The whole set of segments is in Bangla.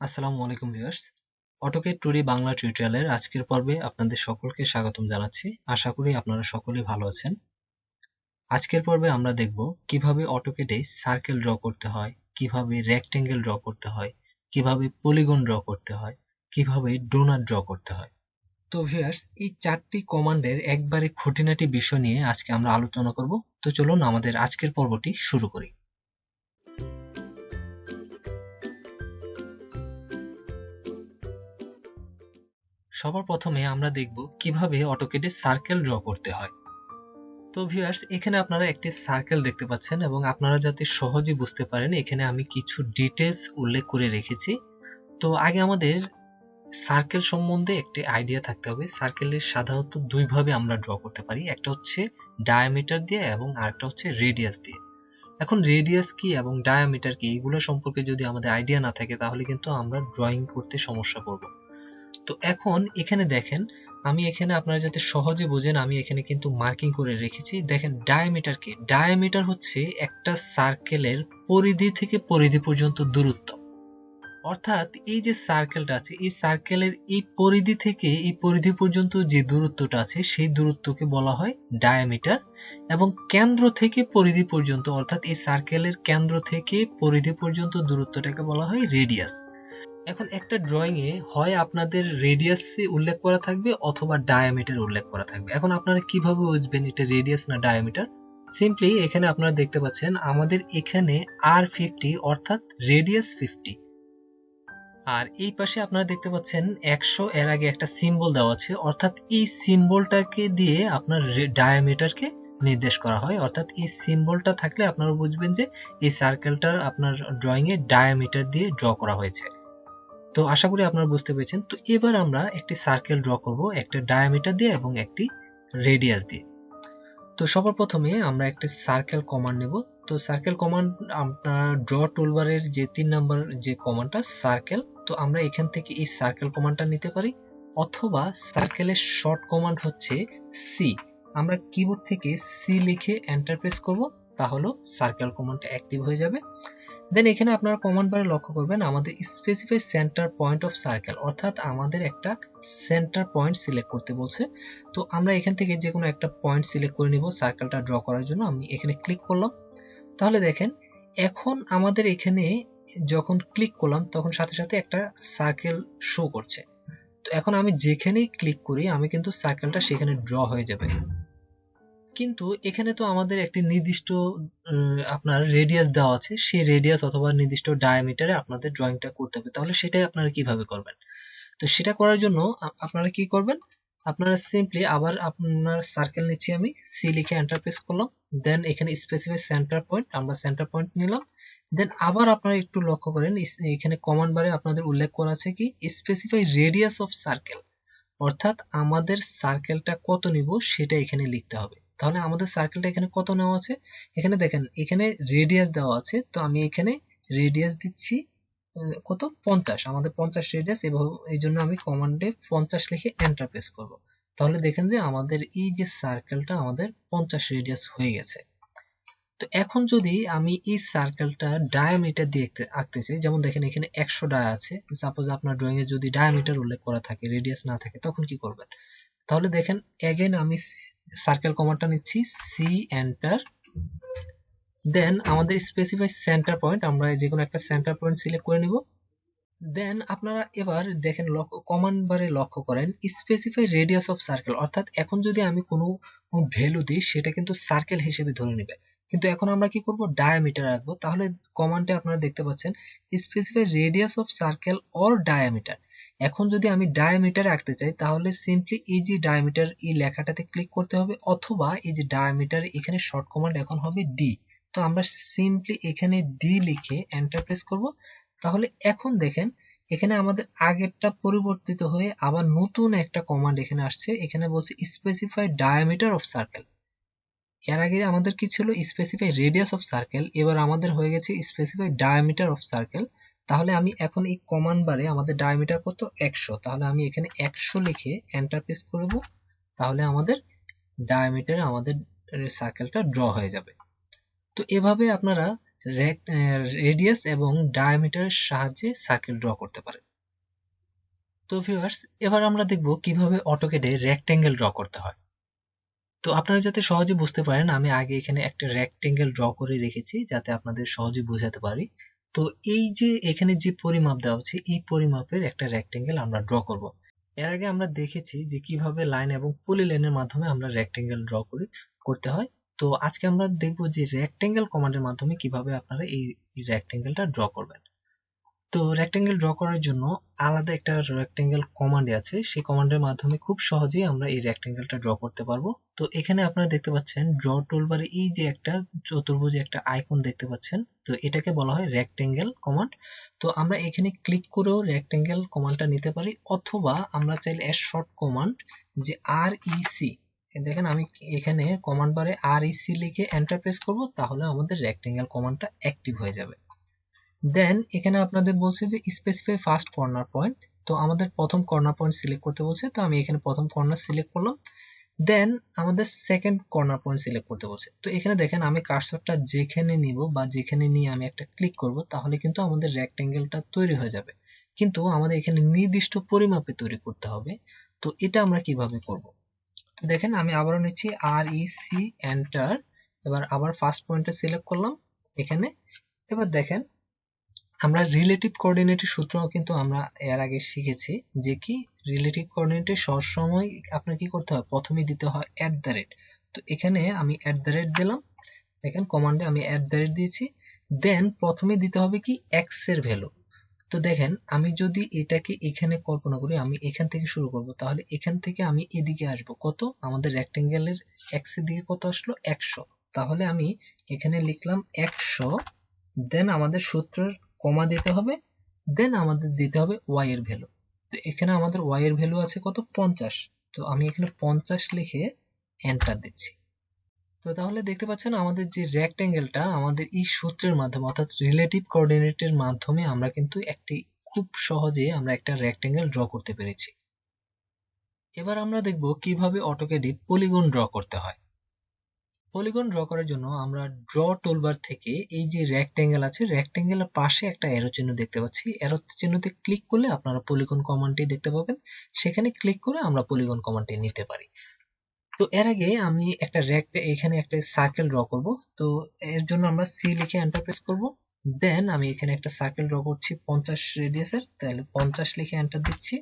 আসসালামু আলাইকুম ভিউয়ার্স। অটোক্যাড টুরি বাংলা টিউটোরিয়ালের আজকের পর্বে আপনাদের সকলকে স্বাগতম জানাচ্ছি। আশা করি আপনারা সকলেই ভালো আছেন। আজকের পর্বে আমরা দেখব কিভাবে অটোক্যাডে সার্কেল ড্র করতে হয়, কিভাবে রেক্টেঙ্গেল ড্র করতে হয়, কিভাবে পলিগন ড্র করতে হয়, কিভাবে ডোনাট ড্র করতে হয়। তো ভিউয়ার্স, এই চারটি কমান্ডের একবারে খুঁটিনাটি বিষয় নিয়ে আজকে আমরা আলোচনা করব। তো চলুন আমাদের আজকের পর্বটি শুরু করি। সবার প্রথমে আমরা দেখব কিভাবে অটোক্যাডে সার্কেল ড্র করতে হয়। তো ভিউয়ার্স, এখানে আপনারা একটি সার্কেল দেখতে পাচ্ছেন এবং আপনারা যাতে সহজে বুঝতে পারেন এখানে আমি কিছু ডিটেলস উল্লেখ করে রেখেছি। তো আগে আমাদের সার্কেল সম্বন্ধে একটি আইডিয়া থাকতে হবে। সার্কেলের সাধারণত দুই ভাবে আমরা ড্র করতে পারি, একটা হচ্ছে ডায়ামিটার দিয়ে এবং আরেকটা হচ্ছে রেডিয়াস দিয়ে। এখন রেডিয়াস কি এবং ডায়ামিটার কি এগুলো সম্পর্কে যদি আমাদের আইডিয়া না থাকে তাহলে কিন্তু আমরা ড্রয়িং করতে সমস্যা পড়ব। তো এখন এখানে দেখেন, আমি এখানে আপনারা যাতে সহজে বোঝেন আমি এখানে কিন্তু মার্কিং করে রেখেছি। দেখেন ডায়ামিটার কি? ডায়ামিটার হচ্ছে একটা সার্কেলের পরিধি থেকে পরিধি পর্যন্ত দূরত্ব। অর্থাৎ এই যে সার্কেলটা আছে এই সার্কেলের এই পরিধি থেকে এই পরিধি পর্যন্ত যে দূরত্বটা আছে সেই দূরত্বকে বলা হয় ডায়ামিটার, এবং কেন্দ্র থেকে পরিধি পর্যন্ত অর্থাৎ এই সার্কেলের কেন্দ্র থেকে পরিধি পর্যন্ত দূরত্বটাকে বলা হয় রেডিয়াস। এখন একটা ড্রয়িং এ হয় আপনাদের রেডিয়াসে উল্লেখ করা থাকবে অথবা ডায়ামিটার উল্লেখ করা থাকবে। এখন আপনারা কিভাবে বুঝবেন এটা রেডিয়াস না ডায়ামিটার? সিম্পলি এখানে আপনারা দেখতে পাচ্ছেন আমাদের এখানে R50 অর্থাৎ রেডিয়াস 50, আর এই পাশে আপনারা দেখতে পাচ্ছেন 100, এর আগে একটা সিম্বল দেওয়া আছে, অর্থাৎ এই সিম্বলটাকে দিয়ে আপনার ডায়ামিটারকে নির্দেশ করা হয়। অর্থাৎ এই সিম্বলটা থাকলে আপনারা বুঝবেন যে এই সার্কেলটা আপনার ড্রয়িং এ ডায়ামিটার দিয়ে ড্র করা হয়েছে। তো আশা করি আপনারা বুঝতে পেরেছেন। তো এবার আমরা একটি সার্কেল ড্র করব একটা ডায়ামিটার দিয়ে এবং একটি রেডিয়াস দিয়ে। তো সবার প্রথমে আমরা একটা সার্কেল কমান্ড নেব। তো সার্কেল কমান্ড আপনার ড্র টুলবারের যে 3 নাম্বার যে কমান্ডটা সার্কেল, তো আমরা এখান থেকে এই সার্কেল কমান্ডটা নিতে পারি, অথবা সার্কেলের শর্ট কমান্ড হচ্ছে সি। আমরা কিবোর্ড থেকে সি লিখে এন্টার প্রেস করব, তাহলে সার্কেল কমান্ডটা অ্যাক্টিভ হয়ে যাবে। দেন এখানে আপনারা কমান্ড বারে লক্ষ্য করবেন আমাদের specify centre point of circle, অর্থাৎ আমাদের একটা সেন্টার পয়েন্ট সিলেক্ট করতে বলছে। তো আমরা এখান থেকে যে কোনো একটা পয়েন্ট সিলেক্ট করে নিব সার্কেলটা ড্র করার জন্য। আমি এখানে ক্লিক করলাম। তাহলে দেখেন এখন আমাদের এখানে যখন ক্লিক করলাম তখন সাথে সাথে একটা সার্কেল শো করছে। তো এখন আমি যেখানেই ক্লিক করি আমি কিন্তু সার্কেলটা সেখানে ড্র হয়ে যাবে। কিন্তু এখানে তো আমাদের একটি নির্দিষ্ট আপনার রেডিয়াস দেওয়া আছে, সেই রেডিয়াস অথবা নির্দিষ্ট ডায়ামিটারে আপনাদের ড্রয়িংটা করতে হবে। তাহলে সেটাই আপনারা কিভাবে করবেন? তো সেটা করার জন্য আপনারা কি করবেন, আপনারা সিম্পলি আবার আপনার সার্কেল নিচ্ছি, আমি সি লিখে এন্টার প্রেস করলাম। দেন এখানে স্পেসিফাই সেন্টার পয়েন্ট, আমরা সেন্টার পয়েন্ট নিলাম। দেন আবার আপনারা একটু লক্ষ্য করেন এখানে কমান্ড বারে আপনাদের উল্লেখ করা আছে কি স্পেসিফাই রেডিয়াস অফ সার্কেল, অর্থাৎ আমাদের সার্কেলটা কত নিব সেটা এখানে লিখতে হবে। তাহলে আমাদের সার্কেলটা এখানে কত নেওয়া আছে, এখানে দেখেন এখানে রেডিয়াস দেওয়া আছে। তো আমি এখানে রেডিয়াস দিচ্ছি কত 50, আমাদের 50 রেডিয়াস, এবং এই জন্য আমি কমান্ডে 50 লিখে এন্টার প্রেস করব। তাহলে দেখেন যে আমাদের এই যে সার্কেলটা আমাদের 50 রেডিয়াস হয়ে গেছে। তো এখন যদি আমি এই সার্কেলটা ডায়ামিটার দিয়ে আঁকতে চাই, যেমন দেখেন এখানে 100 ডায়া আছে, সাপোজ আপনার ড্রয়িং এ যদি ডায়ামিটার উল্লেখ করা থাকে রেডিয়াস না থাকে তখন কি করবেন? তাহলে দেখেন এগেন আমি সার্কেল কমান্ডটা নিচ্ছি সি এন্টার, দেন আমাদের স্পেসিফাই সেন্টার পয়েন্ট, আমরা যে কোনো একটা সেন্টার পয়েন্ট সিলেক্ট করে নিব। দেন আপনারা এবার দেখেন কমান্ড বারে লক্ষ্য করেন স্পেসিফাই রেডিয়াস অফ সার্কেল, অর্থাৎ এখন যদি আমি কোনো ভ্যালু দিই সেটা কিন্তু সার্কেল হিসেবে ধরে নেবে। কিন্তু এখন আমরা কি করব, ডায়ামিটার রাখবো। তাহলে কমান্ডে আপনারা দেখতে পাচ্ছেন specify radius of circle or diameter. এখন যদি আমি ডায়ামিটার রাখতে চাই তাহলে সিম্পলি এই যে ডায়ামিটার এই লেখাটাতে ক্লিক করতে হবে, অথবা এই যে ডায়ামিটার এখানে শর্ট কমান্ড এখন হবে ডি। তো আমরা সিম্পলি এখানে ডি লিখে এন্টার প্রেস করব। তাহলে এখন দেখেন এখানে আমাদের আগেরটা পরিবর্তিত হয়ে আবার নতুন একটা কমান্ড এখানে আসছে, এখানে বলছে স্পেসিফাই ডায়ামিটার অফ সার্কেল। এর আগে আমাদের কি ছিল স্পেসিফাই রেডিয়াস অফ সার্কেল, এবার আমাদের হয়ে গেছে স্পেসিফাই ডায়ামিটার অফ সার্কেল। তাহলে আমি এখন এই কমান্ড বারে আমাদের ডায়ামিটার কত 100, তাহলে আমি এখানে 100 লিখে এন্টার প্রেস করব। তাহলে আমাদের ডায়ামিটারে আমাদের সার্কেলটা ড্র হয়ে যাবে। তো এভাবে আপনারা রেডিয়াস এবং ডায়ামিটারের সাহায্যে সার্কেল ড্র করতে পারেন। তো ভিউয়ার্স, এবার আমরা দেখব কিভাবে অটোক্যাডে রেক্টেঙ্গেল ড্র করতে হয়। তো আপনারা যাতে সহজে বুঝতে পারেন, আমি আগে এখানে একটা রেক্টেঙ্গেল ড্র করে রেখেছি যাতে আপনাদের সহজে বোঝাতে পারি। তো এই যে এখানে যে পরিমাপ দেওয়া আছে, এই পরিমাপের একটা রেক্টেঙ্গেল আমরা ড্র করব। এর আগে আমরা দেখেছি যে কিভাবে লাইন এবং পলিলাইনের মাধ্যমে আমরা রেক্টেঙ্গেল ড্র করতে হয়। তো আজকে আমরা দেখব যে রেক্টেঙ্গেল কমান্ডের মাধ্যমে কিভাবে আপনারা এই রেক্টেঙ্গেলটা ড্র করবেন। তো রেক্টেঙ্গেল ড্র করার জন্য আলাদা একটা রেক্টেঙ্গেল কমান্ড আছে, সেই কমান্ডের মাধ্যমে খুব সহজেই আমরা এই রেক্টেঙ্গেলটা ড্র করতে পারবো। তো এখানে আপনারা দেখতে পাচ্ছেন ড্র টুলবারে এই যে একটা চতুর্ভুজ একটা আইকন দেখতে পাচ্ছেন, তো এটাকে বলা হয় রেক্টেঙ্গেল কমান্ড। তো আমরা এখানে ক্লিক করেও রেক্টেঙ্গেল কমান্ডটা নিতে পারি, অথবা আমরা চাইলে এর শর্ট কমান্ড যে REC, দেখেন আমি এখানে কমান্ড বারে REC লিখে এন্টার প্রেস করব, তাহলে আমাদের রেক্টেঙ্গেল কমান্ডটা অ্যাক্টিভ হয়ে যাবে। দেন এখানে আপনাদের বলছে যে স্পেসিফাই ফার্স্ট কর্নার পয়েন্ট, তো আমাদের প্রথম কর্নার পয়েন্ট সিলেক্ট করতে বলছে, তো আমি এখানে প্রথম কর্নার সিলেক্ট করলাম। দেন আমাদের সেকেন্ড কর্নার পয়েন্ট সিলেক্ট করতে বলছে, তো এখানে দেখেন আমি কার্সরটা যেখানে নিব বা যেখানে নিয়ে আমি একটা ক্লিক করব, তাহলে কিন্তু আমাদের রেক্টেঙ্গেলটা তৈরি হয়ে যাবে। কিন্তু আমাদের এখানে নির্দিষ্ট পরিমাপে তৈরি করতে হবে। তো এটা আমরা কিভাবে করব? তো দেখেন আমি আবারও নিচ্ছি REC এন্টার, এবার আবার ফার্স্ট পয়েন্টটা সিলেক্ট করলাম এখানে। এবার দেখেন আমরা রিলেটিভ কোঅর্ডিনেটের সূত্র কিন্তু আমরা এর আগে শিখেছি যে কি রিলেটিভ কোঅর্ডিনেটে সবসময় আপনার কি করতে হয়, প্রথমেই দিতে হয় @। তো এখানে আমি @ দিলাম, দেখেন কমান্ডে আমি @ দিয়েছি। দেন প্রথমে দিতে হবে কি x এর ভ্যালু। তো দেখেন আমি যদি এটাকে এখানে কল্পনা করি, আমি এখান থেকে শুরু করব, তাহলে এখান থেকে আমি এদিকে আসব কত, আমাদের রেক্টেঙ্গেলের x এর দিকে কত আসলো 100, তাহলে আমি এখানে লিখলাম 100। দেন আমাদের সূত্রের কমা দিতে হবে, দেন আমাদের দিতে হবে y এর ভ্যালু। তো এখানে আমাদের y এর ভ্যালু আছে কত 50, তো আমি এখানে 50 লিখে এন্টার দিচ্ছি। তো তাহলে দেখতে পাচ্ছেন আমাদের যে রেক্টেঙ্গেলটা আমাদের এই সূত্রের মাধ্যমে অর্থাৎ রিলেটিভ কোঅর্ডিনেটের মাধ্যমে আমরা কিন্তু একটি খুব সহজে আমরা একটা রেক্টেঙ্গেল ড্র করতে পেরেছি। এবার আমরা দেখব কিভাবে অটোক্যাডে পলিগন ড্র করতে হয়। পলিগন ড্র করার জন্য আমরা ড্র টুলবার থেকে এই যে রেক্টেঙ্গেল আছে, রেক্টেঙ্গেলের পাশে একটা অ্যারো চিহ্ন দেখতে পাচ্ছি, অ্যারো চিহ্নতে ক্লিক করলে আপনারা পলিগন কমান্ডটি দেখতে পাবেন, সেখানে ক্লিক করে আমরা পলিগন কমান্ডটি নিতে পারি। তো এর আগে আমি একটা এখানে একটা সার্কেল ড্র করব, তো এর জন্য আমরা C লিখে এন্টার প্রেস করব। দেন আমি এখানে একটা সার্কেল ড্র করছি 50 রেডিয়াসের, তাহলে 50 লিখে এন্টার দিচ্ছি।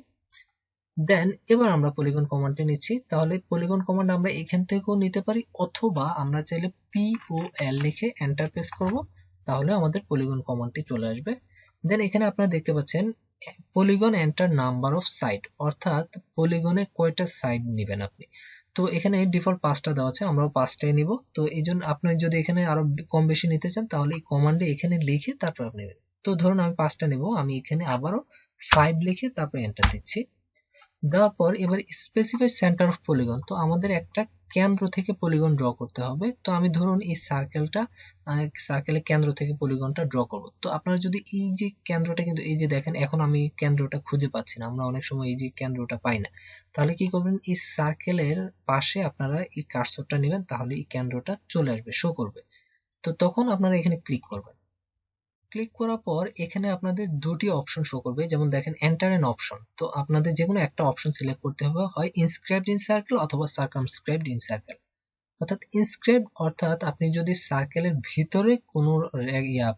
দেন এবার আমরা পলিগন কমান্ডটি নিচ্ছি, তাহলে পলিগন কমান্ড আমরা এখান থেকেও নিতে পারি, অথবা আমরা চাইলে POL লিখে এন্টার প্রেস করব, তাহলে আমাদের পলিগন কমান্ডটি চলে আসবে। দেন এখানে আপনারা দেখতে পাচ্ছেন polygon enter number of side, অর্থাৎ পলিগনের কয়টা সাইড নেবেন আপনি। তো এখানে ডিফল্ট 5টা দেওয়া আছে, আমরাও 5টাই নিব। তো এই জন্য আপনি যদি এখানে আরো কম বেশি নিতে চান, তাহলে এই কমান্ডে এখানে লিখে তারপর আপনি নেবেন। তো ধরুন আমি 5টা নেব, আমি এখানে আবারও 5 লিখে তারপর এন্টার দিচ্ছি। দেওয়ার পর এবার স্পেসিফাই সেন্টার অফ পলিগন, তো আমাদের একটা কেন্দ্র থেকে পলিগন ড্র করতে হবে। তো আমি ধরুন এই সার্কেলের কেন্দ্র থেকে পলিগনটা ড্র করব। তো আপনারা যদি এই যে কেন্দ্রটা, কিন্তু এই যে দেখেন এখন আমি কেন্দ্রটা খুঁজে পাচ্ছি না, আমরা অনেক সময় এই যে কেন্দ্রটা পাই না, তাহলে কি করবেন, এই সার্কেলের পাশে আপনারা এই কার্সরটা নেবেন, তাহলে এই কেন্দ্রটা চলে আসবে, শো করবে। তো তখন আপনারা এখানে ক্লিক করবেন। ক্লিক করার পর এখানে আপনাদের দুটি অপশন শো করবে, যেমন দেখেন এন্টার এন অপশন, তো আপনাদের যে কোনো একটা অপশন সিলেক্ট করতে হবে, হয় ইনস্ক্রাইবড ইন সার্কেল অথবা সার্কামস্ক্রাইবড ইন সার্কেল। অর্থাৎ ইনস্ক্রাইবড অর্থাৎ আপনি যদি সার্কেলের ভিতরে কোনো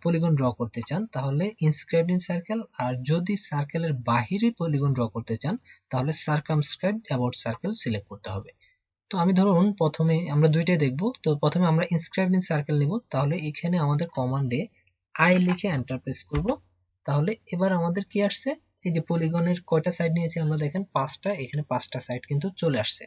পলিগন ড্র করতে চান তাহলে ইনস্ক্রাইবড ইন সার্কেল, আর যদি সার্কেলের বাহিরে পলিগন ড্র করতে চান তাহলে সার্কামস্ক্রাইবড অ্যাবাউট সার্কেল সিলেক্ট করতে হবে। তো আমি ধরুন প্রথমে আমরা দুইটাই দেখব, তো প্রথমে আমরা ইনস্ক্রাইবড ইন সার্কেল নিব, তাহলে এখানে আমাদের কমান্ডে I লিখে এন্টার প্রেস করব, তাহলে এবার আমাদের কি আসছে, এই যে পলিগনের কয়টা সাইড নিয়েছি আমরা দেখেন 5টা, এখানে 5টা সাইড কিন্তু চলে আসছে।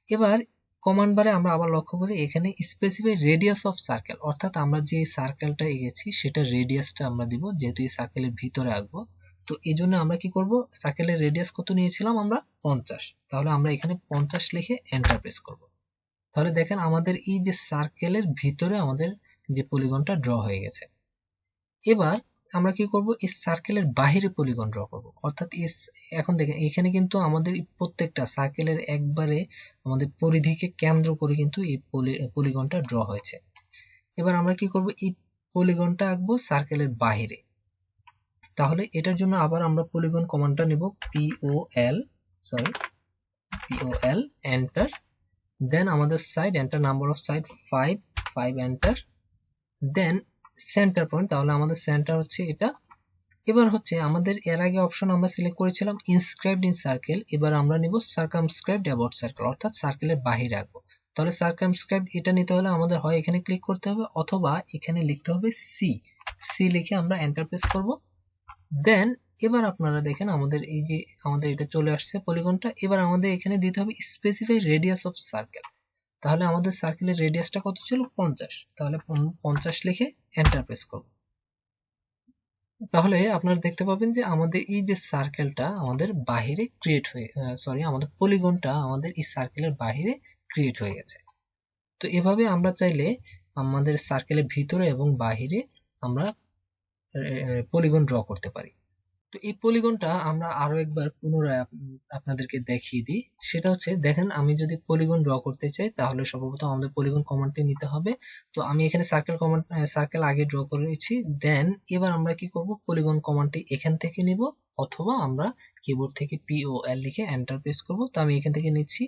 এবার কমান্ড বারে আমরা আবার লক্ষ্য করি এখানে স্পেসিফাই রেডিয়াস অফ সার্কেল, অর্থাৎ আমরা যে সার্কেলটা এঁকেছি সেটা রেডিয়াসটা আমরা দিব, যেহেতু এই সার্কেলের ভিতরে আঁকবো। তো এই জন্য আমরা কি করব, সার্কেলের রেডিয়াস কত নিয়েছিলাম আমরা 50, তাহলে আমরা এখানে 50 লিখে এন্টার প্রেস করব। তাহলে দেখেন আমাদের এই যে সার্কেলের ভিতরে আমাদের যে পলিগনটা ড্র হয়ে গেছে। এবার আমরা কি করব, এই সার্কেলের বাইরে পলিগন ড্র করব, অর্থাৎ এখন দেখেন এখানে কিন্তু আমাদের প্রত্যেকটা সার্কেলের একবারে আমাদের পরিধিকে কেন্দ্র করে কিন্তু এই পলিগনটা ড্র হয়েছে। এবার আমরা কি করব, এই পলিগনটা আঁকবো সার্কেলের বাইরে। তাহলে এটার জন্য আবার আমরা পলিগন কমান্ডটা নিব, POL এন্টার, দেন আমাদের side enter, number of side 5 enter, then center point, তাহলে আমাদের সেন্টার হচ্ছে এটা। এবার হচ্ছে আমাদের এর আগে অপশন আমরা সিলেক্ট করেছিলাম ইনস্ক্রাইবড ইন সার্কেল, এবার আমরা নিব সার্কামস্ক্রাইবড অ্যাবাউট সার্কেল, অর্থাৎ সার্কেলের বাহিরে রাখবো। তাহলে সার্কামস্ক্রাইবড এটা নিতে হলে আমাদের হয় এখানে ক্লিক করতে হবে অথবা এখানে লিখতে হবে সি লিখে আমরা এন্টার প্রেস করব। দেন এবার আপনারা দেখেন আমাদের এই যে আমাদের এটা চলে আসছে পলিগনটা। এবার আমাদের এখানে দিতে হবে স্পেসিফাই রেডিয়াস অফ সার্কেল, তাহলে আমাদের সার্কেলের রেডিয়াসটা কত ছিল 50, তাহলে 50 লিখে এন্টার প্রেস করব। তাহলে আপনারা দেখতে পাবেন যে আমাদের এই যে সার্কেলটা আমাদের বাহিরে ক্রিয়েট হয়ে আমাদের পলিগনটা আমাদের এই সার্কেলের বাহিরে ক্রিয়েট হয়ে গেছে। তো এভাবে আমরা চাইলে আমাদের সার্কেলের ভিতরে এবং বাহিরে আমরা পলিগন ড্র করতে পারি। তো এই পলিগনটা আমরা আরো একবার পুনরায় আপনাদেরকে দেখিয়ে দিই। সেটা হচ্ছে দেখেন, আমি যদি পলিগন ড্র করতে চাই তাহলে সর্বপ্রথম আমাদের পলিগন কমান্ডটি নিতে হবে। তো আমি এখানে সার্কেল আগে ড্র করেছি। দেন এবার আমরা কি করব, পলিগন কমান্ডটি এখান থেকে নিব অথবা আমরা কিবোর্ড থেকে POL লিখে এন্টার প্রেস করব। তো আমি এখান থেকে নিচ্ছি।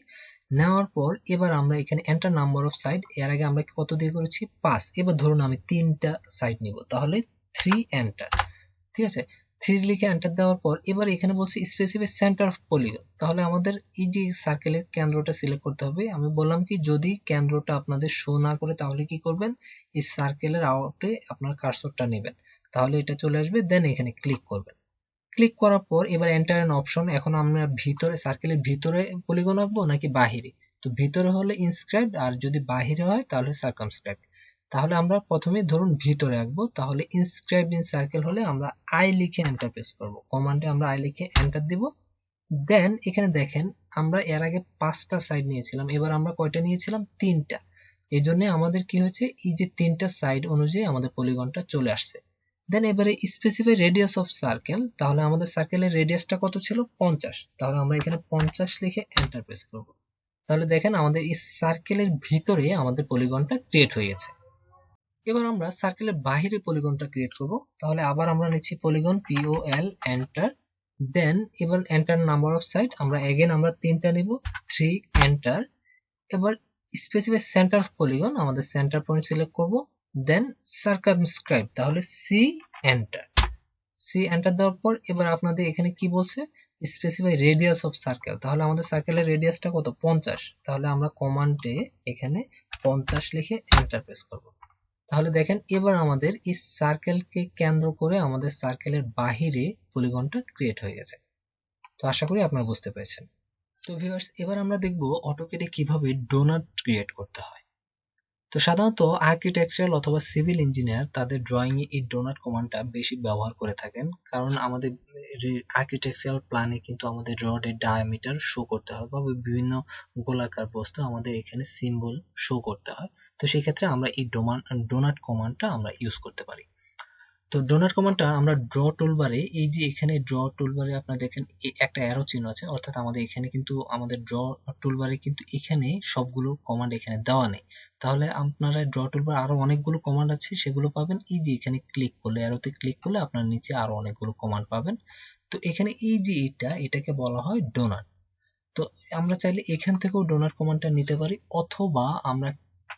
নেওয়ার পর এবার আমরা এখানে এন্টার নাম্বার অফ সাইড, এর আগে আমরা কত দিয়ে করেছি 5, এবার ধরুন আমি 3টা সাইড নিব, তাহলে 3 এন্টার। ঠিক আছে, 3 লিখে এন্টার দেওয়ার পর এবার এখানে বলছি স্পেসিফাই সেন্টার অফ পলিগন, তাহলে আমাদের এই যে সার্কেলের কেন্দ্রটা সিলেক্ট করতে হবে। আমি বললাম কি যদি কেন্দ্রটা আপনাদের শো না করে তাহলে কি করবেন, এই সার্কেলের আউটে আপনার কার্সরটা নেবেন, তাহলে এটা চলে আসবে। দেন এখানে ক্লিক করবেন। ক্লিক করার পর এবার এন্টার এন অপশন, এখন আমরা ভিতরে সার্কেলের ভিতরে পলিগন আঁকবো নাকি বাহিরে। তো ভিতরে হলে ইনস্ক্রাইবড আর যদি বাহিরে হয় তাহলে সার্কামস্ক্রাইবড। তাহলে আমরা প্রথমে ধরুন ভিতরে আঁকবো, তাহলে ইনস্ক্রাইবড ইন সার্কেল হলে আমরা আই লিখে এন্টার প্রেস করব। কমান্ডে আমরা আই লিখে এন্টার দিব। দেন এখানে দেখেন আমরা এর আগে 5টা সাইড নিয়েছিলাম, এবার আমরা কয়টা নিয়েছিলাম 3টা। এই জন্য আমাদের কি হয়েছে, এই যে 3টা সাইড অনুযায়ী আমাদের পলিগনটা চলে আসছে। দেন এবারে স্পেসিফাই রেডিয়াস অফ সার্কেল, তাহলে আমাদের সার্কেলের রেডিয়াসটা কত ছিল 50, তাহলে আমরা এখানে 50 লিখে এন্টার প্রেস করব। তাহলে দেখেন আমাদের এই সার্কেলের ভিতরে আমাদের পলিগনটা ক্রিয়েট হয়ে গেছে। এবার আমরা সার্কেলের বাহিরে পলিগনটা ক্রিয়েট করব, তাহলে আবার আমরা নিচ্ছি পলিগন POL এন্টার, দেন এবার এন্টার নাম্বার অফ সাইড, আমরা এগেন আমরা 3টা নিব, 3 এন্টার। এবার স্পেসিফাই সেন্টার অফ পলিগন, আমাদের সেন্টার পয়েন্ট সিলেক্ট করব, দেন সার্কামস্ক্রাইব, তাহলে সি এন্টার দেওয়ার পর এবার আপনাদের এখানে কি বলছে, স্পেসিফাই রেডিয়াস অফ সার্কেল, তাহলে আমাদের সার্কেলের রেডিয়াসটা কত 50, তাহলে আমরা কমান্ডে এখানে 50 লিখে এন্টার প্রেস করব। তাহলে দেখেন এবার আমাদের এই সার্কেলকে কেন্দ্র করে আমাদের সার্কেলের বাহিরে পলিগনটা ক্রিয়েট হয়ে গেছে। তো আশা করি আপনারা বুঝতে পেরেছেন। তো ভিউয়ার্স, এবার আমরা দেখব অটোক্যাডে কিভাবে ডোনাট ক্রিয়েট করতে হয়। তো সাধারণত আর্কিটেকচারাল অথবা সিভিল ইঞ্জিনিয়ার তাদের ড্রয়িং এ এই ডোনাট কমান্ডটা বেশি ব্যবহার করে থাকেন, কারণ আমাদের আর্কিটেকচারাল প্ল্যানে কিন্তু আমাদের রডের ডায়ামিটার শো করতে হয় বা বিভিন্ন গোলাকার বস্তু আমাদের এখানে সিম্বল শো করতে হয়। তো সেই ক্ষেত্রে আমরা এই ডোনাট কমান্ডটা আমরা ইউজ করতে পারি। তো ডোনাট কমান্ডটা আমরা ড্র টুলবারে, এই যে এখানে ড্র টুলবারে আপনারা দেখেন একটা অ্যারো চিহ্ন আছে, অর্থাৎ আমাদের এখানে কিন্তু আমাদের ড্র টুলবারে কিন্তু এখানে সবগুলো কমান্ড এখানে দেওয়া নেই। তাহলে আপনারা ড্র টুলবার আরো অনেকগুলো কমান্ড আছে, সেগুলো পাবেন এই যে এখানে ক্লিক করলে, অ্যারোতে ক্লিক করলে আপনার নিচে আরো অনেকগুলো কমান্ড পাবেন। তো এখানে এই যে এটাকে বলা হয় ডোনাট। তো আমরা চাইলে এখান থেকেও ডোনাট কমান্ডটা নিতে পারি, অথবা আমরা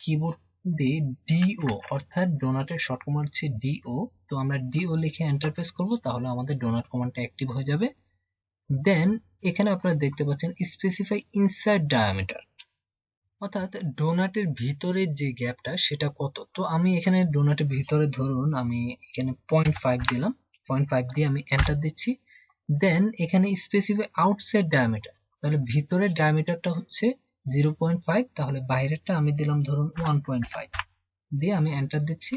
কিবোর্ড দিয়ে ডিও, অর্থাৎ ডোনাটের শর্ট কমান্ড হচ্ছে ডিও, তো আমরা ডিও লিখে এন্টার প্রেস করব, তাহলে আমাদের ডোনাট কমান্ডটা অ্যাক্টিভ হয়ে যাবে। দেন এখানে আপনারা দেখতে পাচ্ছেন স্পেসিফাই ইনসাইড ডায়ামিটার, অর্থাৎ ডোনাটের ভিতরে যে গ্যাপটা সেটা কত। তো আমি এখানে ডোনাটের ভিতরে ধরুন আমি এখানে 0.5 দিলাম, 0.5 দিয়ে আমি এন্টার দিচ্ছি। দেন এখানে স্পেসিফাই আউটসাইড ডায়ামিটার, তাহলে ভিতরের ডায়ামিটারটা হচ্ছে 0.5, তাহলে বাইরেরটা আমি দিলাম ধরুন 1.5 দিয়ে আমি এন্টার দিচ্ছি।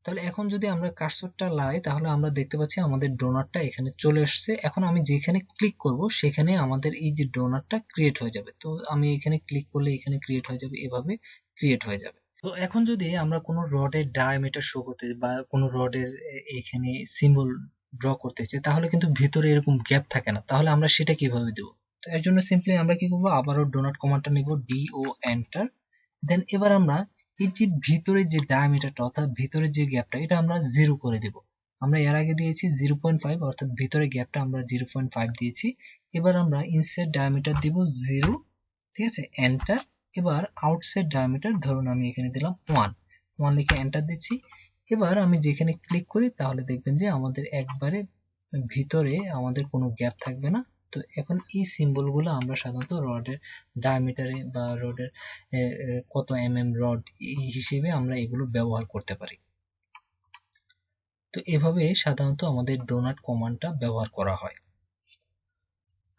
তাহলে এখন যদি আমরা কার্সরটা লাই তাহলে আমরা দেখতে পাচ্ছি আমাদের ডোনাটটা এখানে চলে আসছে। এখন আমি যেখানে ক্লিক করব সেখানে আমাদের এই যে ডোনাটটা ক্রিয়েট হয়ে যাবে। তো আমি এখানে ক্লিক করলে এখানে ক্রিয়েট হয়ে যাবে, এভাবে ক্রিয়েট হয়ে যাবে। তো এখন যদি আমরা কোনো রডের ডায়ামিটার শো করতে বা কোনো রডের এখানে সিম্বল ড্র করতে চাই, তাহলে কিন্তু ভিতরে এরকম গ্যাপ থাকে না, তাহলে আমরা সেটা কিভাবে দেব? তো এর জন্য সিম্পলি আমরা কি করব, আবারও ডোনাট কমান্ডটা নিব, ডিও এন্টার। দেন এবার আমরা এই যে ভিতরে যে ডায়ামিটারটা অর্থাৎ ভিতরে যে গ্যাপটা এটা আমরা 0 করে দেব। আমরা এর আগে দিয়েছি 0.5 অর্থাৎ ভিতরে গ্যাপটা আমরা 0.5 দিয়েছি। এবার আমরা ইনসাইড ডায়ামিটার দিব 0, ঠিক আছে, এন্টার। এবার আউটসাইড ডায়ামিটার ধরুন আমি এখানে দিলাম 1 লিখে এন্টার দিচ্ছি। এবার আমি যেখানে ক্লিক করি তাহলে দেখবেন যে আমাদের একবারে ভিতরে আমাদের কোনো গ্যাপ থাকবে না। তো এখন এই সিম্বলগুলো আমরা সাধারণত রডের ডায়ামিটারে বা রডের কত রড হিসেবে আমরা এগুলো ব্যবহার করতে পারি। তো এভাবে সাধারণত আমাদের ডোনাট কমান্ডটা ব্যবহার করা হয়।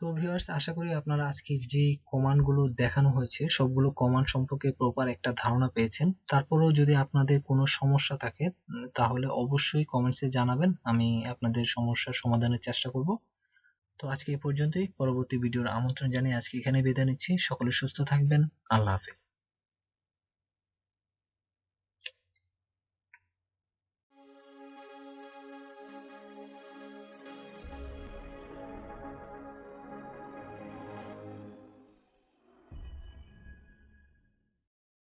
তো ভিউয়ার্স, আশা করি আপনারা আজকে যে কমান্ডগুলো দেখানো হয়েছে সবগুলো কমান্ড সম্পর্কে প্রপার একটা ধারণা পেয়েছেন। তারপরেও যদি আপনাদের কোনো সমস্যা থাকে তাহলে অবশ্যই কমেন্টসে জানাবেন, আমি আপনাদের সমস্যার সমাধানের চেষ্টা করব। তো আজকে এ পর্যন্তই, পরবর্তী ভিডিওর আমন্ত্রণ জানিয়ে আজকে এখানে বিদায় নিচ্ছি। সকলে সুস্থ থাকবেন। আল্লাহ হাফেজ।